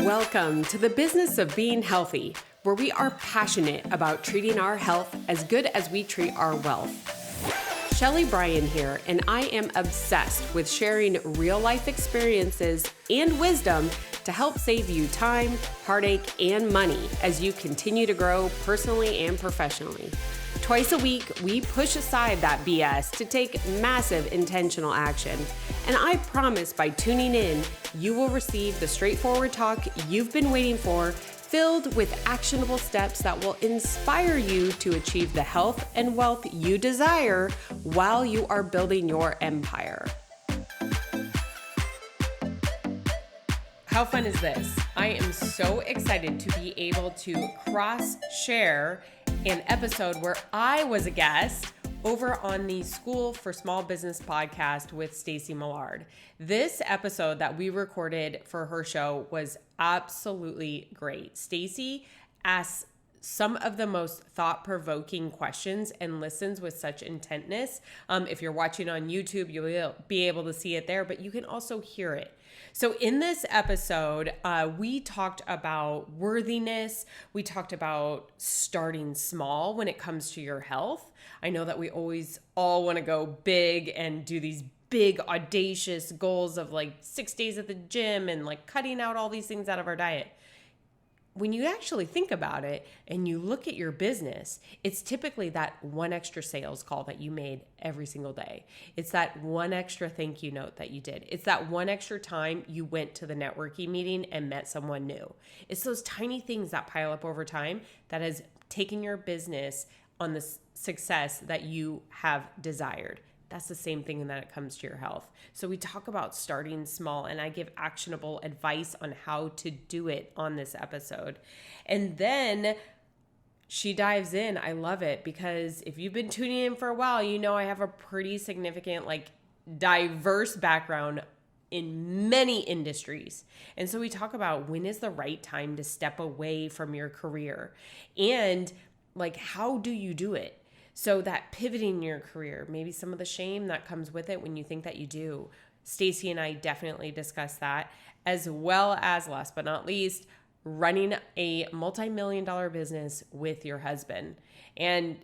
Welcome to the business of being healthy, where we are passionate about treating our health as good as we treat our wealth. Shelly Bryan here, and I am obsessed with sharing real-life experiences and wisdom to help save you time, heartache, and money as you continue to grow personally and professionally. Twice a week, we push aside that BS to take massive intentional action. And I promise by tuning in, you will receive the straightforward talk you've been waiting for, filled with actionable steps that will inspire you to achieve the health and wealth you desire while you are building your empire. How fun is this? I am so excited to be able to cross-share an episode where I was a guest over on the School for Small Business podcast with Staci Millard. This episode that we recorded for her show was absolutely great. Staci asks some of the most thought-provoking questions and listens with such intentness. If you're watching on YouTube, you'll be able to see it there, but you can also hear it. So in this episode, we talked about worthiness. We talked about starting small when it comes to your health. I know that we always all want to go big and do these big audacious goals of like 6 days at the gym and like cutting out all these things out of our diet. When you actually think about it and you look at your business, it's typically that one extra sales call that you made every single day. It's that one extra thank you note that you did. It's that one extra time you went to the networking meeting and met someone new. It's those tiny things that pile up over time that has taken your business on the success that you have desired. That's the same thing when it comes to your health. So we talk about starting small, and I give actionable advice on how to do it on this episode. And then she dives in. I love it because if you've been tuning in for a while, you know I have a pretty significant, diverse background in many industries. And so we talk about when is the right time to step away from your career and how do you do it? So that pivoting your career, maybe some of the shame that comes with it when you think that you do. Staci and I definitely discussed that, as well as, last but not least, running a multi-million-dollar business with your husband. And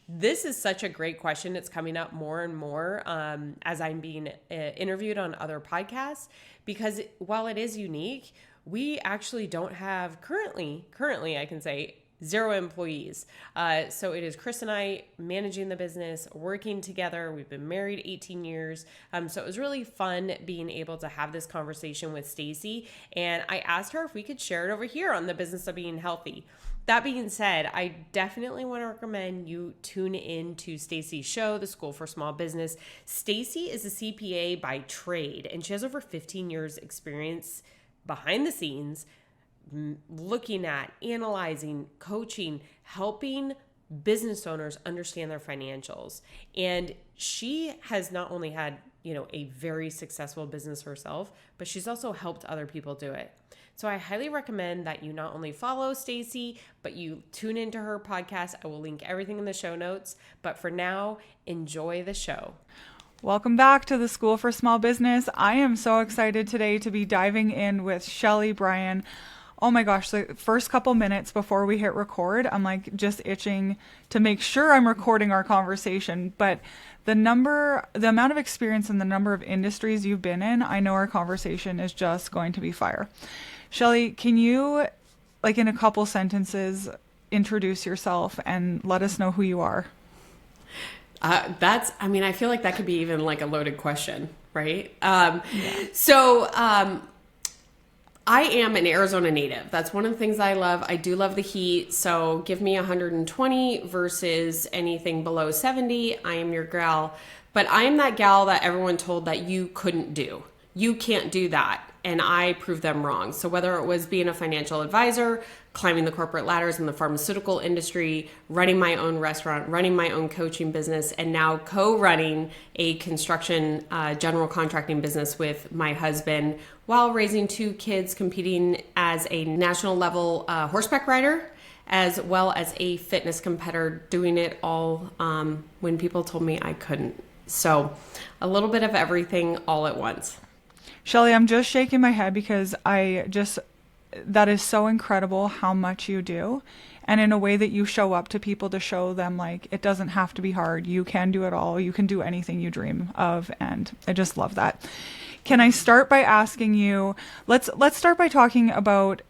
this is such a great question. It's coming up more and more as I'm being interviewed on other podcasts, because while it is unique, we actually don't have currently I can say, 0 employees. So it is Chris and I managing the business, working together. We've been married 18 years. So it was really fun being able to have this conversation with Staci. And I asked her if we could share it over here on the business of being healthy. That being said, I definitely want to recommend you tune in to Staci's show, The School for Small Business. Staci is a CPA by trade, and she has over 15 years experience behind the scenes looking at, analyzing, coaching, helping business owners understand their financials. And she has not only had, a very successful business herself, but she's also helped other people do it. So I highly recommend that you not only follow Staci, but you tune into her podcast. I will link everything in the show notes. But for now, enjoy the show. Welcome back to the School for Small Business. I am so excited today to be diving in with Shelly Bryan. Oh my gosh, the first couple minutes before we hit record, I'm just itching to make sure I'm recording our conversation. But the amount of experience and the number of industries you've been in, I know our conversation is just going to be fire. Shelly, can you, in a couple sentences, introduce yourself and let us know who you are? I feel like that could be even a loaded question, right? I am an Arizona native. That's one of the things I love. I do love the heat. So give me 120 versus anything below 70. I am your gal. But I am that gal that everyone told that you couldn't do. You can't do that. And I proved them wrong. So whether it was being a financial advisor, climbing the corporate ladders in the pharmaceutical industry, running my own restaurant, running my own coaching business, and now co-running a construction general contracting business with my husband while raising 2 kids, competing as a national level horseback rider, as well as a fitness competitor, doing it all when people told me I couldn't. So a little bit of everything all at once. Shelly, I'm just shaking my head because I just that is so incredible how much you do, and in a way that you show up to people to show them like it doesn't have to be hard. You can do it all. You can do anything you dream of, and I just love that. Can I start by asking you, let's start by talking about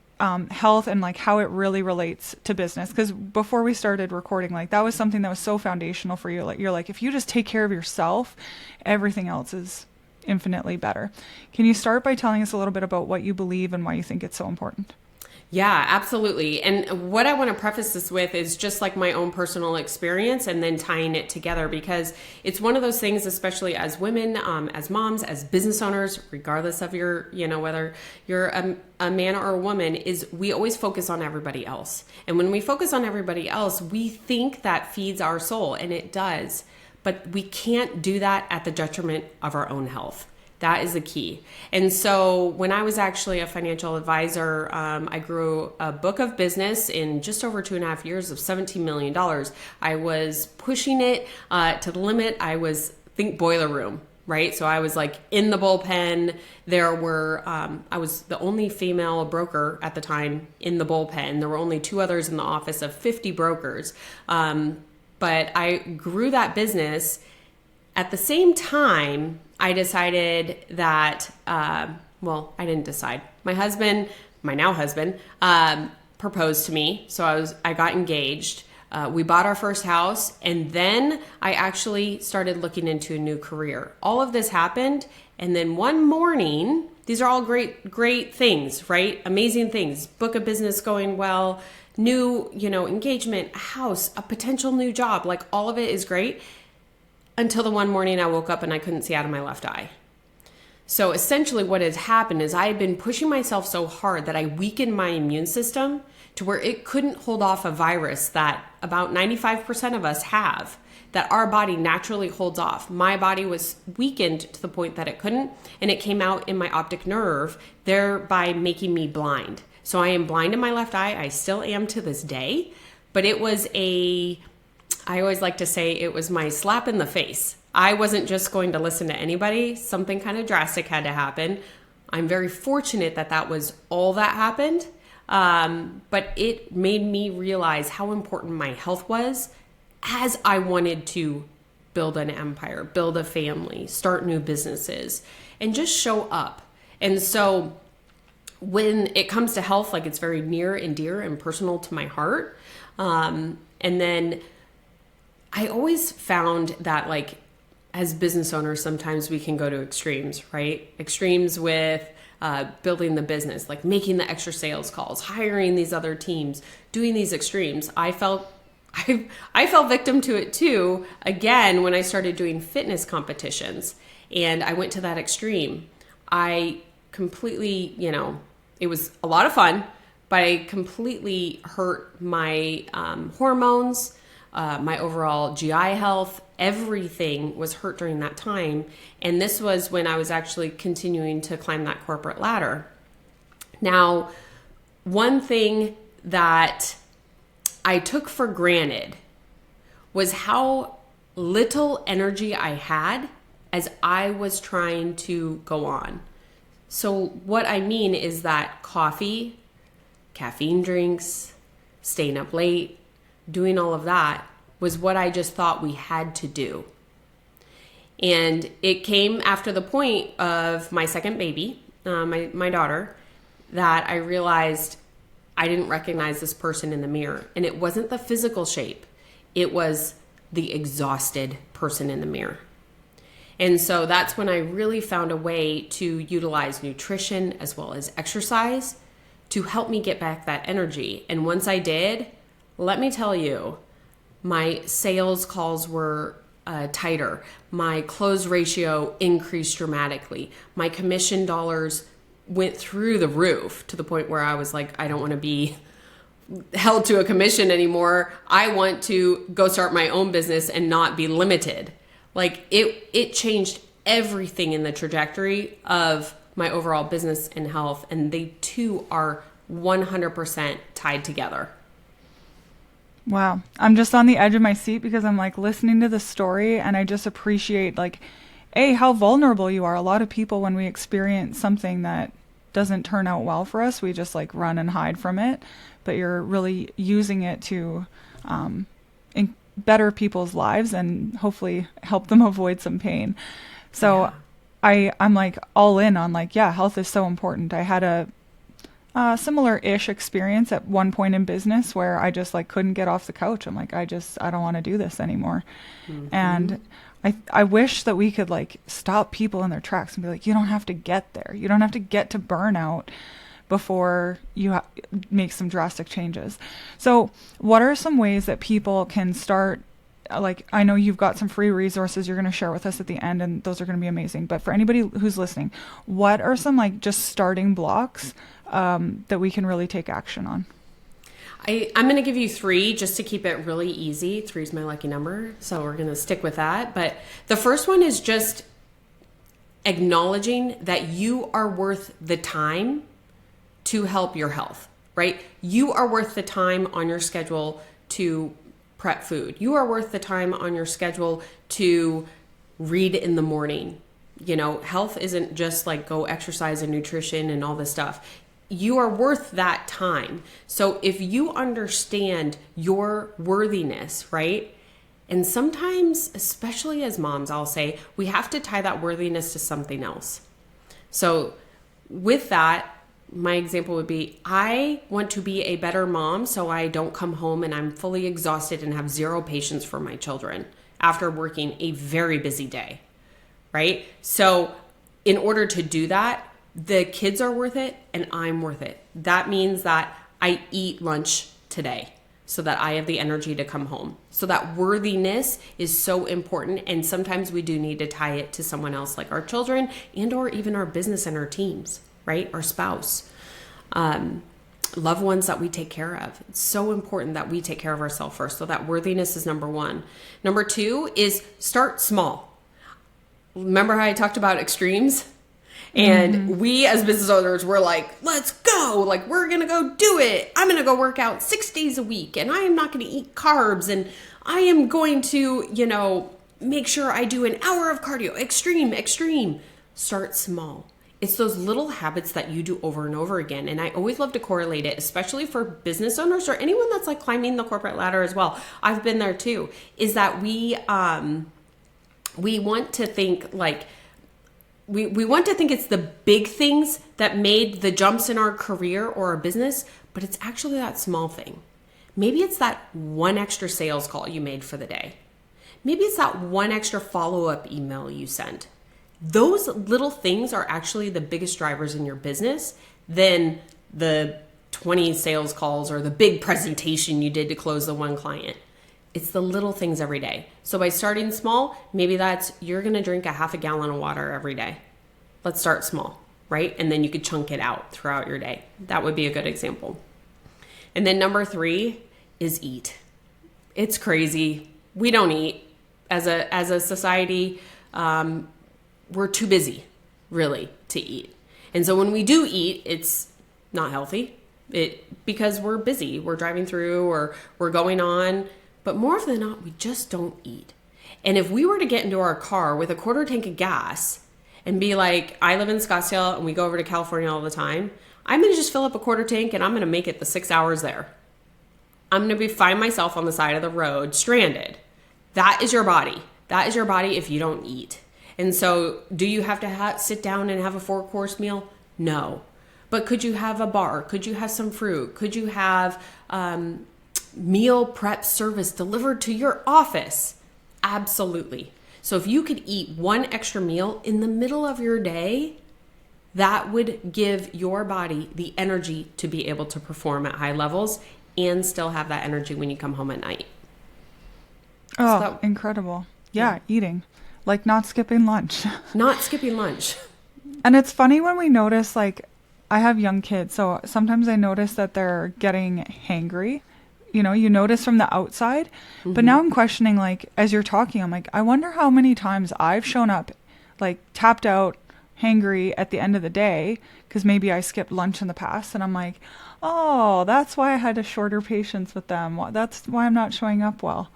health and like how it really relates to business, because before we started recording, like that was something that was so foundational for you. Like you're like, if you just take care of yourself, everything else is infinitely better. Can you start by telling us a little bit about what you believe and why you think it's so important? Yeah, absolutely. And what I want to preface this with is just like my own personal experience and then tying it together, because it's one of those things, especially as women, as moms, as business owners, regardless of your, whether you're a man or a woman, is we always focus on everybody else. And when we focus on everybody else, we think that feeds our soul, and it does. But we can't do that at the detriment of our own health. That is the key. And so when I was actually a financial advisor, I grew a book of business in just over 2.5 years of $17 million. I was pushing it to the limit. Think boiler room, right? So I was like in the bullpen. I was the only female broker at the time in the bullpen. There were only 2 others in the office of 50 brokers. But I grew that business. At the same time, I decided that, I didn't decide. My now husband, proposed to me. So I got engaged. We bought our first house, and then I actually started looking into a new career. All of this happened. And then one morning, these are all great things, right? Amazing things. Book of business going well, new, engagement, house, a potential new job. Like all of it is great. Until the one morning I woke up and I couldn't see out of my left eye. So essentially what has happened is I had been pushing myself so hard that I weakened my immune system to where it couldn't hold off a virus that about 95% of us have, that our body naturally holds off. My body was weakened to the point that it couldn't, and it came out in my optic nerve, thereby making me blind. So I am blind in my left eye. I still am to this day, but it was I always like to say it was my slap in the face. I wasn't just going to listen to anybody. Something kind of drastic had to happen. I'm very fortunate that was all that happened. But it made me realize how important my health was as I wanted to build an empire, build a family, start new businesses, and just show up. And so when it comes to health, like it's very near and dear and personal to my heart. And then I always found that like as business owners, sometimes we can go to extremes, right? Extremes with building the business, like making the extra sales calls, hiring these other teams, doing these extremes. I fell victim to it too, again, when I started doing fitness competitions and I went to that extreme. I completely, it was a lot of fun, but I completely hurt my hormones, my overall GI health. Everything was hurt during that time. And this was when I was actually continuing to climb that corporate ladder. Now, one thing that I took for granted was how little energy I had as I was trying to go on. So what I mean is that coffee, caffeine drinks, staying up late, doing all of that was what I just thought we had to do. And it came after the point of my second baby, my daughter, that I realized I didn't recognize this person in the mirror. And it wasn't the physical shape. It was the exhausted person in the mirror. And so that's when I really found a way to utilize nutrition as well as exercise to help me get back that energy. And once I did, let me tell you, my sales calls were tighter. My close ratio increased dramatically. My commission dollars went through the roof to the point where I was like, I don't want to be held to a commission anymore. I want to go start my own business and not be limited. Like it changed everything in the trajectory of my overall business and health. And they two are 100% tied together. Wow. I'm just on the edge of my seat because I'm like listening to the story and I just appreciate like, how vulnerable you are. A lot of people, when we experience something that doesn't turn out well for us, we just like run and hide from it. But you're really using it to better people's lives and hopefully help them avoid some pain. So I'm like all in on like, yeah, health is so important. I had a similar-ish experience at one point in business where I just like couldn't get off the couch. I'm like, I don't want to do this anymore. And I wish that we could like stop people in their tracks and be like, you don't have to get there. You don't have to get to burnout before you make some drastic changes. So what are some ways that people can start? Like, I know you've got some free resources you're going to share with us at the end, and those are going to be amazing. But for anybody who's listening, what are some like just starting blocks that we can really take action on? I'm going to give you 3 just to keep it really easy. 3 is my lucky number, so we're going to stick with that. But the first one is just acknowledging that you are worth the time to help your health, right? You are worth the time on your schedule to prep food. You are worth the time on your schedule to read in the morning. You know, health isn't just like go exercise and nutrition and all this stuff. You are worth that time. So if you understand your worthiness, right? And sometimes, especially as moms, I'll say, we have to tie that worthiness to something else. So with that, my example would be, I want to be a better mom so I don't come home and I'm fully exhausted and have 0 patience for my children after working a very busy day, right? So in order to do that, the kids are worth it and I'm worth it. That means that I eat lunch today so that I have the energy to come home. So that worthiness is so important. And sometimes we do need to tie it to someone else, like our children and or even our business and our teams, right? Our spouse, loved ones that we take care of. It's so important that we take care of ourselves first. So that worthiness is number 1. Number 2 is start small. Remember how I talked about extremes? And we as business owners, we're like, let's go. Like, we're going to go do it. I'm going to go work out 6 days a week and I am not going to eat carbs. And I am going to, make sure I do an hour of cardio. Extreme. Start small. It's those little habits that you do over and over again. And I always love to correlate it, especially for business owners or anyone that's like climbing the corporate ladder as well. I've been there too, is that we want to think like, we want to think it's the big things that made the jumps in our career or our business, but it's actually that small thing. Maybe it's that one extra sales call you made for the day. Maybe it's that one extra follow-up email you sent. Those little things are actually the biggest drivers in your business than the 20 sales calls or the big presentation you did to close the one client. It's the little things every day. So by starting small, maybe that's you're going to drink a half a gallon of water every day. Let's start small, right? And then you could chunk it out throughout your day. That would be a good example. And then number 3 is eat. It's crazy. We don't eat as a society. We're too busy, really, to eat. And so when we do eat, it's not healthy. Because we're busy. We're driving through or we're going on. But more often than not, we just don't eat. And if we were to get into our car with a quarter tank of gas and be like, I live in Scottsdale and we go over to California all the time, I'm going to just fill up a quarter tank and I'm going to make it the 6 hours there. I'm going to find myself on the side of the road stranded. That is your body. That is your body if you don't eat. And so do you have to sit down and have a 4-course meal? No. But could you have a bar? Could you have some fruit? Could you have meal prep service delivered to your office? Absolutely. So if you could eat one extra meal in the middle of your day, that would give your body the energy to be able to perform at high levels and still have that energy when you come home at night. Oh, incredible. Yeah, eating. Like not skipping lunch. Not skipping lunch. And it's funny when we notice, like, I have young kids, so sometimes I notice that they're getting hangry. You notice from the outside. But now I'm questioning, like, as you're talking, I'm like, I wonder how many times I've shown up, like, tapped out, hangry at the end of the day, because maybe I skipped lunch in the past. And I'm like, oh, that's why I had a shorter patience with them. That's why I'm not showing up well.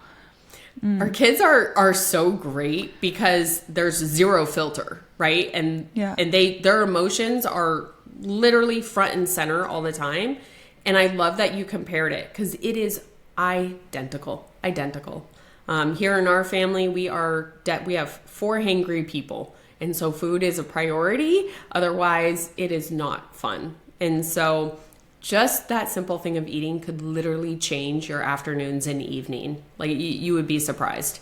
Our kids are so great because there's zero filter, right? And their emotions are literally front and center all the time. And I love that you compared it because it is identical. Here in our family, we have 4 hangry people. And so food is a priority. Otherwise, it is not fun. And so just that simple thing of eating could literally change your afternoons and evening. Like you would be surprised.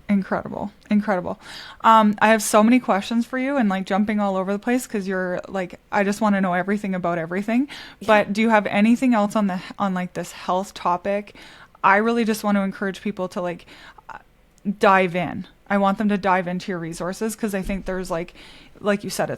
Incredible. I have so many questions for you and like jumping all over the place because you're like, I just want to know everything about everything. Yeah. But do you have anything else on like this health topic? I really just want to encourage people to like dive in. I want them to dive into your resources because I think there's like you said,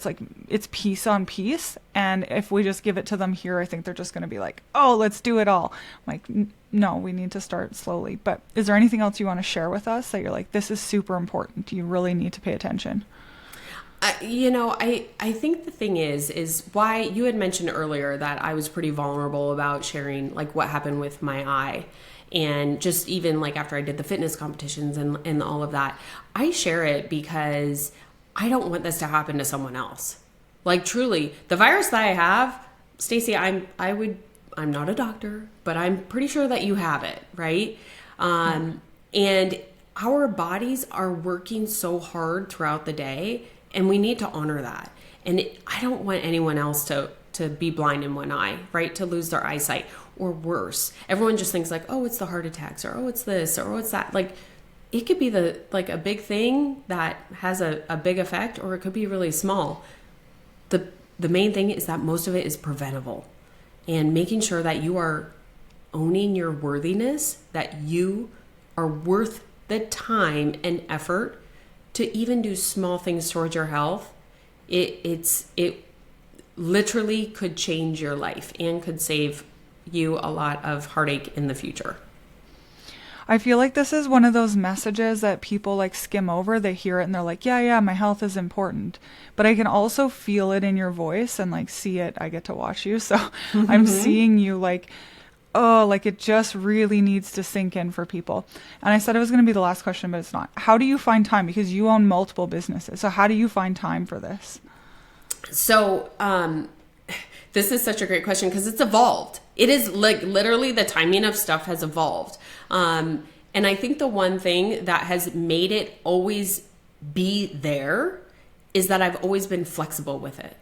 it's piece on piece. And if we just give it to them here, I think they're just going to be like, oh, let's do it all. I'm like, no, we need to start slowly. But is there anything else you want to share with us that you're like, this is super important? You really need to pay attention. I think the thing is why you had mentioned earlier that I was pretty vulnerable about sharing like what happened with my eye. And just even like after I did the fitness competitions and all of that, I share it because I don't want this to happen to someone else. Like truly, the virus that I have, Staci, I'm not a doctor, but I'm pretty sure that you have it, right? And our bodies are working so hard throughout the day, and we need to honor that. And I don't want anyone else to be blind in one eye, right? To lose their eyesight, or worse. Everyone just thinks like, oh, it's the heart attacks, or oh, it's this, or oh, it's that. Like, it could be a big thing that has a big effect, or it could be really small. The main thing is that most of it is preventable, and making sure that you are owning your worthiness, that you are worth the time and effort to even do small things towards your health. It literally could change your life and could save you a lot of heartache in the future. I feel like this is one of those messages that people like skim over. They hear it and they're like, yeah, my health is important. But I can also feel it in your voice and like see it. I get to watch you. So I'm seeing you like, oh, like it just really needs to sink in for people. And I said it was going to be the last question, but it's not. How do you find time? Because you own multiple businesses. So how do you find time for this? So, this is such a great question because it's evolved. It is like literally the timing of stuff has evolved. And I think the one thing that has made it always be there is that I've always been flexible with it.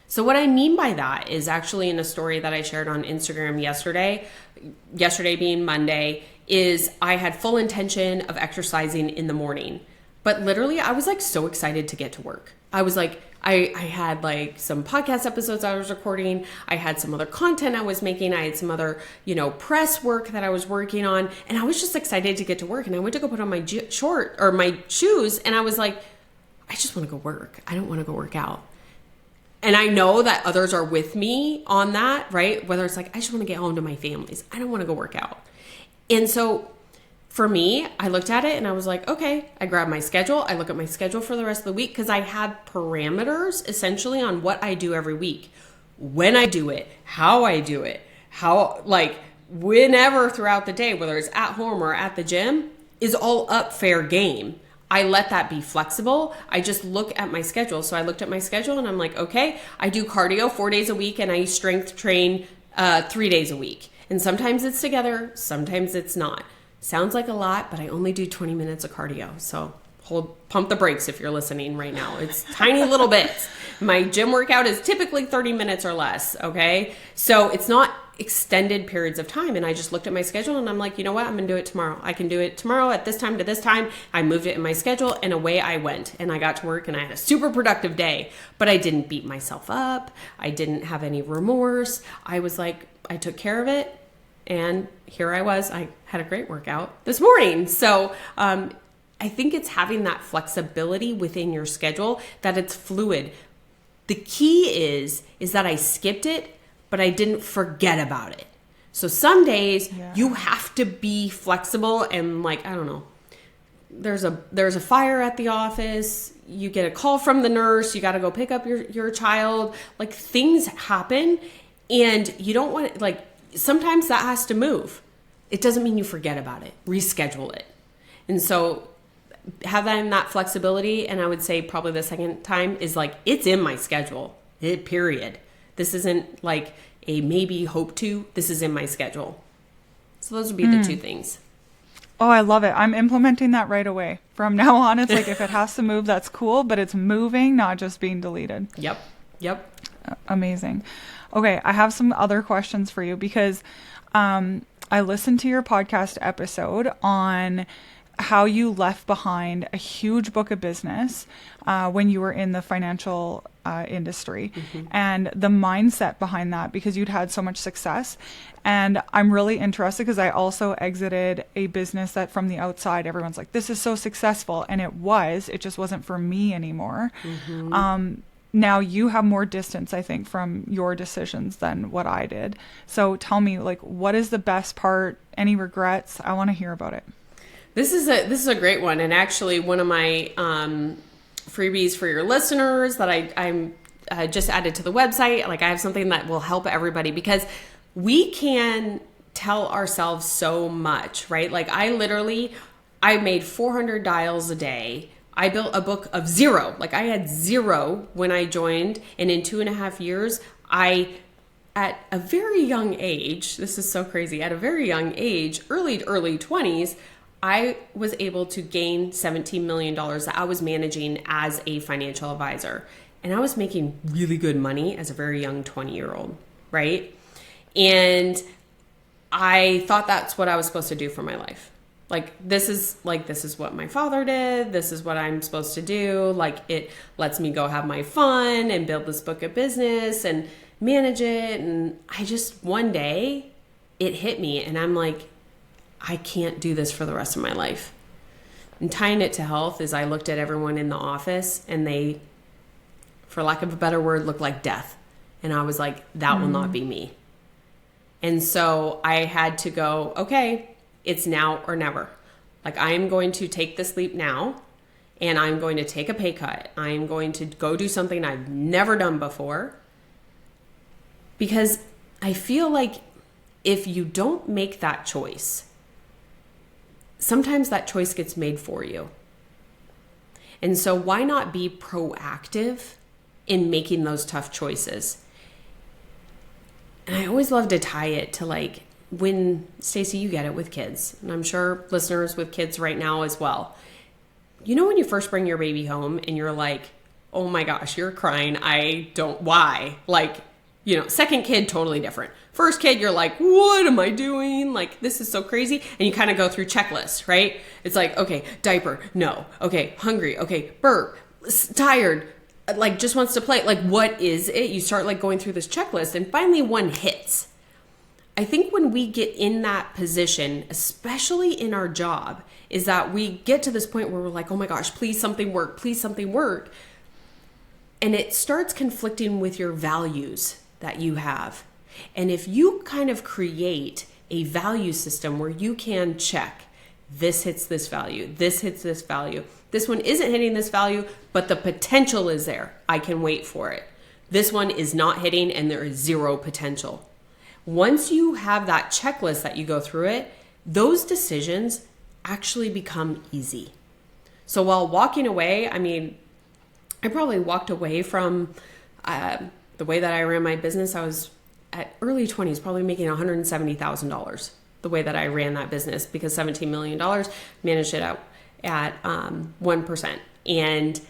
So what I mean by that is actually in a story that I shared on Instagram yesterday being Monday, is I had full intention of exercising in the morning. But literally I was like so excited to get to work. I was like, I had like some podcast episodes I was recording. I had some other content I was making. I had some other, press work that I was working on. And I was just excited to get to work. And I went to go put on my my shoes. And I was like, I just want to go work. I don't want to go work out. And I know that others are with me on that, right? Whether it's like, I just want to get home to my families. I don't want to go work out. And so for me, I looked at it and I was like, okay, I grabbed my schedule. I look at my schedule for the rest of the week because I have parameters essentially on what I do every week, when I do it, how I do it, whenever throughout the day, whether it's at home or at the gym, is all up fair game. I let that be flexible. I just look at my schedule. So I looked at my schedule and I'm like, okay, I do cardio 4 days a week and I strength train 3 days a week. And sometimes it's together, sometimes it's not. Sounds like a lot, but I only do 20 minutes of cardio. So pump the brakes if you're listening right now. It's tiny little bits. My gym workout is typically 30 minutes or less, okay? So it's not extended periods of time. And I just looked at my schedule and I'm like, you know what? I'm going to do it tomorrow. I can do it tomorrow at this time to this time. I moved it in my schedule and away I went. And I got to work and I had a super productive day. But I didn't beat myself up. I didn't have any remorse. I was like, I took care of it. And here I was. I had a great workout this morning. So I think it's having that flexibility within your schedule, that it's fluid. The key is that I skipped it, but I didn't forget about it. So some days you have to be flexible and like, I don't know, there's a fire at the office, you get a call from the nurse, you got to go pick up your child, like things happen and you don't want to, sometimes that has to move. It doesn't mean you forget about it. Reschedule it. And so having that flexibility, and I would say probably the second time is like, it's in my schedule. period. This isn't like a maybe hope to, this is in my schedule. So those would be the two things. Oh, I love it. I'm implementing that right away. From now on, it's like if it has to move, that's cool, but it's moving, not just being deleted. Yep. Amazing. Okay, I have some other questions for you because I listened to your podcast episode on how you left behind a huge book of business when you were in the financial industry and the mindset behind that because you'd had so much success. And I'm really interested because I also exited a business that from the outside, everyone's like, this is so successful. And it just wasn't for me anymore. Now you have more distance, I think, from your decisions than what I did. So tell me, like, what is the best part? Any regrets? I want to hear about it. This is a great one, and actually one of my freebies for your listeners that I'm just added to the website. Like I have something that will help everybody because we can tell ourselves so much, right? Like I made 400 dials a day. I built a book of 0. Like I had 0 when I joined, and in 2.5 years, at a very young age, this is so crazy, at a very young age, early 20s, I was able to gain $17 million that I was managing as a financial advisor. And I was making really good money as a very young 20-year-old, right? And I thought that's what I was supposed to do for my life. This is what my father did. This is what I'm supposed to do. Like it lets me go have my fun and build this book of business and manage it. And I just, one day it hit me and I'm like, I can't do this for the rest of my life. And tying it to health is I looked at everyone in the office and they, for lack of a better word, looked like death. And I was like, that will not be me. And so I had to go, okay, it's now or never. Like I'm going to take this leap now and I'm going to take a pay cut. I'm going to go do something I've never done before because I feel like if you don't make that choice, sometimes that choice gets made for you. And so why not be proactive in making those tough choices? And I always love to tie it to like when, Staci, you get it with kids, and I'm sure listeners with kids right now as well. You know when you first bring your baby home and you're like, oh my gosh, you're crying. Why? Like, you know, second kid, totally different. First kid, you're like, what am I doing? Like, this is so crazy. And you kind of go through checklists, right? It's like, okay, diaper, no. Okay, hungry. Okay, burp, tired, like just wants to play. Like, what is it? You start like going through this checklist and finally one hits. I think when we get in that position, especially in our job, is that we get to this point where we're like, oh my gosh, please something work, please something work. And it starts conflicting with your values that you have. And if you kind of create a value system where you can check, this hits this value, this hits this value, this one isn't hitting this value, but the potential is there. I can wait for it. This one is not hitting and there is 0 potential. Once you have that checklist that you go through it, those decisions actually become easy. So while walking away, I mean, I probably walked away from the way that I ran my business. I was at early 20s, probably making $170,000 the way that I ran that business because $17 million managed it out at 1%. And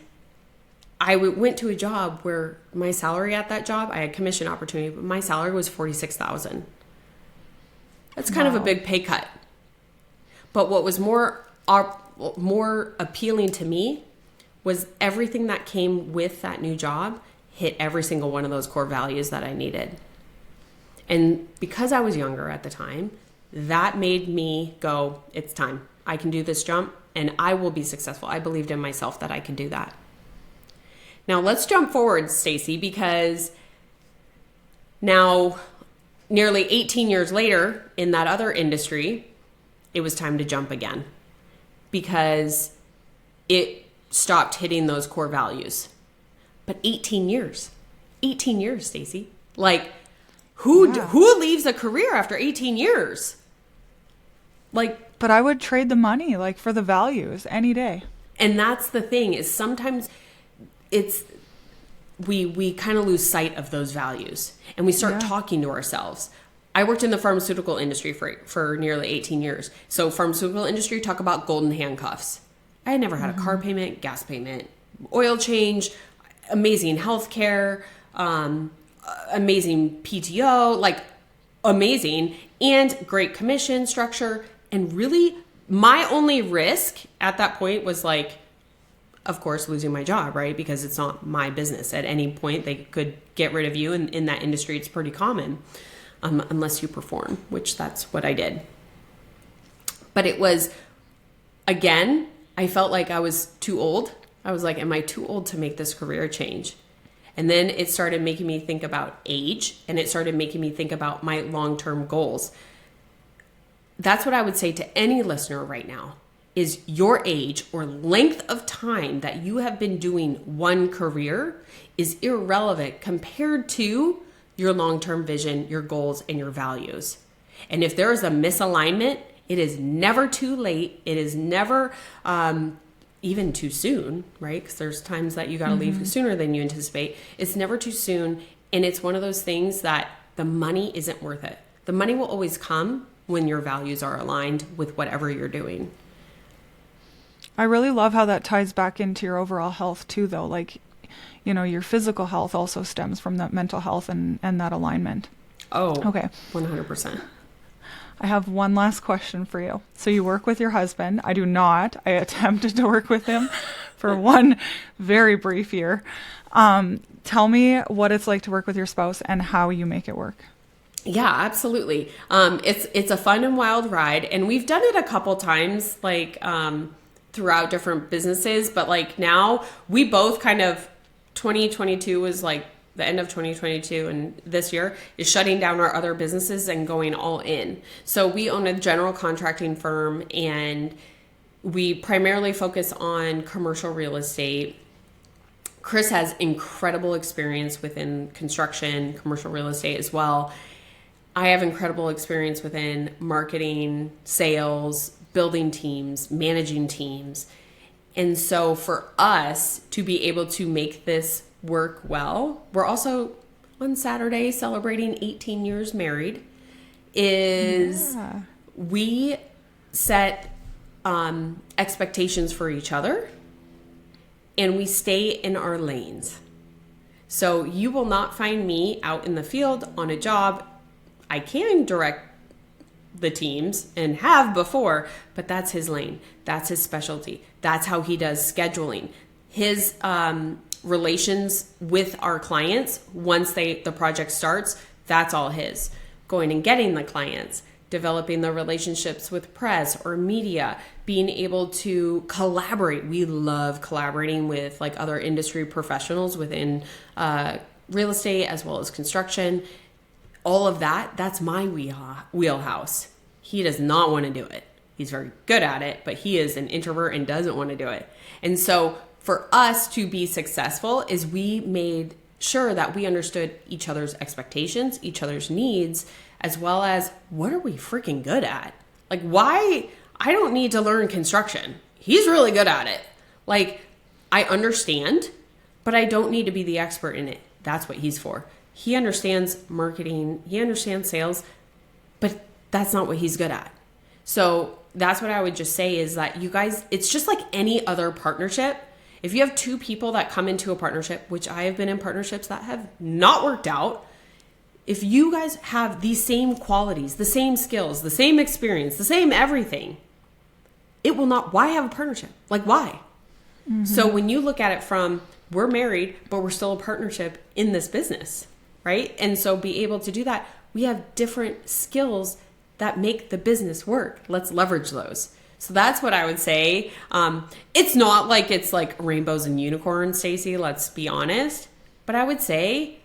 I went to a job where my salary at that job, I had commission opportunity, but my salary was $46,000. That's kind of a big pay cut. But what was more appealing to me was everything that came with that new job hit every single one of those core values that I needed. And because I was younger at the time, that made me go, it's time. I can do this jump and I will be successful. I believed in myself that I could do that. Now let's jump forward, Staci, because now nearly 18 years later in that other industry, it was time to jump again because it stopped hitting those core values. But 18 years, Staci. Like who leaves a career after 18 years? Like, but I would trade the money like for the values any day. And that's the thing is sometimes we kind of lose sight of those values, and we start talking to ourselves. I worked in the pharmaceutical industry for nearly 18 years. So pharmaceutical industry, talk about golden handcuffs. I had never had a car payment, gas payment, oil change, amazing healthcare, amazing PTO, like amazing, and great commission structure. And really, my only risk at that point was like, of course, losing my job, right? Because it's not my business. At any point, they could get rid of you. And in that industry, it's pretty common, unless you perform, which that's what I did. But it was, again, I felt like I was too old. I was like, am I too old to make this career change? And then it started making me think about age, and it started making me think about my long-term goals. That's what I would say to any listener right now, is your age or length of time that you have been doing one career is irrelevant compared to your long-term vision, your goals, and your values. And if there is a misalignment, it is never too late. It is never even too soon, right? Because there's times that you got to leave sooner than you anticipate. It's never too soon. And it's one of those things that the money isn't worth it. The money will always come when your values are aligned with whatever you're doing. I really love how that ties back into your overall health too, though. Like, you know, your physical health also stems from that mental health and that alignment. Oh, okay. 100%. I have one last question for you. So you work with your husband. I do not. I attempted to work with him for one very brief year. Tell me what it's like to work with your spouse and how you make it work. Yeah, absolutely. It's a fun and wild ride, and we've done it a couple times, like throughout different businesses. But like now, we both kind of 2022 was like the end of 2022, and this year is shutting down our other businesses and going all in. So we own a general contracting firm, and we primarily focus on commercial real estate. Chris has incredible experience within construction, commercial real estate as well. I have incredible experience within marketing, sales, building teams, managing teams. And so for us to be able to make this work well, we're also on Saturday celebrating 18 years married, we set expectations for each other, and we stay in our lanes. So you will not find me out in the field on a job. I can direct the teams and have before, but that's his lane. That's his specialty. That's how he does scheduling. His relations with our clients, once the project starts, that's all his. Going and getting the clients, developing the relationships with press or media, being able to collaborate. We love collaborating with like other industry professionals within real estate as well as construction. All of that, that's my wheelhouse. He does not want to do it. He's very good at it, but he is an introvert and doesn't want to do it. And so for us to be successful is we made sure that we understood each other's expectations, each other's needs, as well as what are we freaking good at? Like, why? I don't need to learn construction. He's really good at it. Like, I understand, but I don't need to be the expert in it. That's what he's for. He understands marketing, he understands sales, but that's not what he's good at. So that's what I would just say is that you guys, it's just like any other partnership. If you have two people that come into a partnership, which I have been in partnerships that have not worked out, if you guys have these same qualities, the same skills, the same experience, the same everything, it will not, why have a partnership? Like, why? Mm-hmm. So when you look at it from, we're married, but we're still a partnership in this business, right? And so be able to do that. We have different skills that make the business work. Let's leverage those. So that's what I would say. It's not like it's like rainbows and unicorns, Staci, let's be honest. But I would say,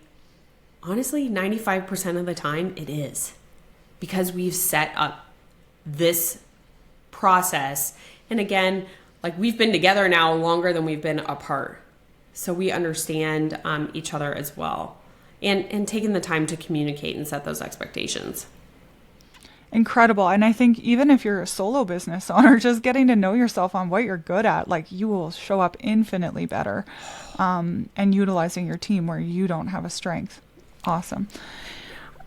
honestly, 95% of the time it is. Because we've set up this process. And again, like we've been together now longer than we've been apart. So we understand each other as well. And taking the time to communicate and set those expectations. Incredible. And I think even if you're a solo business owner, just getting to know yourself on what you're good at, like you will show up infinitely better, and utilizing your team where you don't have a strength. Awesome.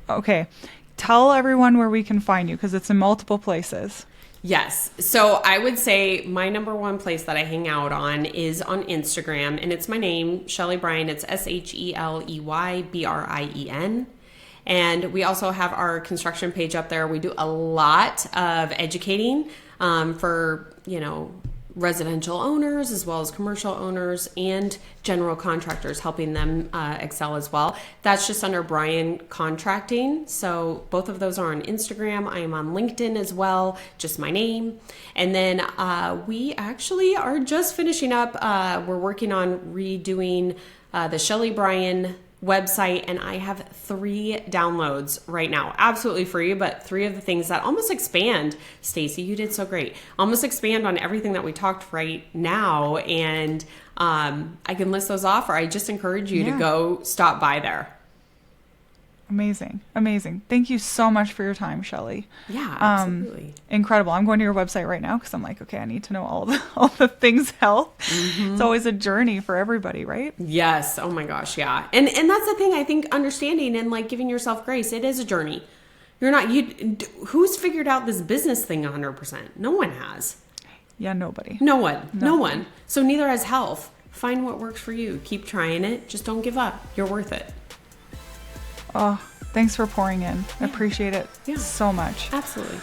Okay. Tell everyone where we can find you because it's in multiple places. Yes. So I would say my number one place that I hang out on is on Instagram, and it's my name, Shelly Bryan. It's SheleyBrien. And we also have our construction page up there. We do a lot of educating for, residential owners as well as commercial owners and general contractors, helping them excel as well. That's just under Bryan Contracting. So both of those are on Instagram. I am on LinkedIn as well, just my name. And then we actually are just finishing up. We're working on redoing the Shelly Bryan website, and I have 3 downloads right now, absolutely free, but 3 of the things that almost expand. Staci, you did so great. Almost expand on everything that we talked right now, and I can list those off, or I just encourage you to go stop by there. Amazing. Thank you so much for your time, Shelly. Yeah, absolutely. Incredible. I'm going to your website right now because I'm like, okay, I need to know all the things health. It's always a journey for everybody, right? Yes. Oh my gosh. Yeah. And that's the thing, I think, understanding and like giving yourself grace. It is a journey. Who's figured out this business thing 100%? No one has. Yeah. Nobody. No one. So neither has health. Find what works for you. Keep trying it. Just don't give up. You're worth it. Oh, thanks for pouring in. I appreciate it so much. Absolutely.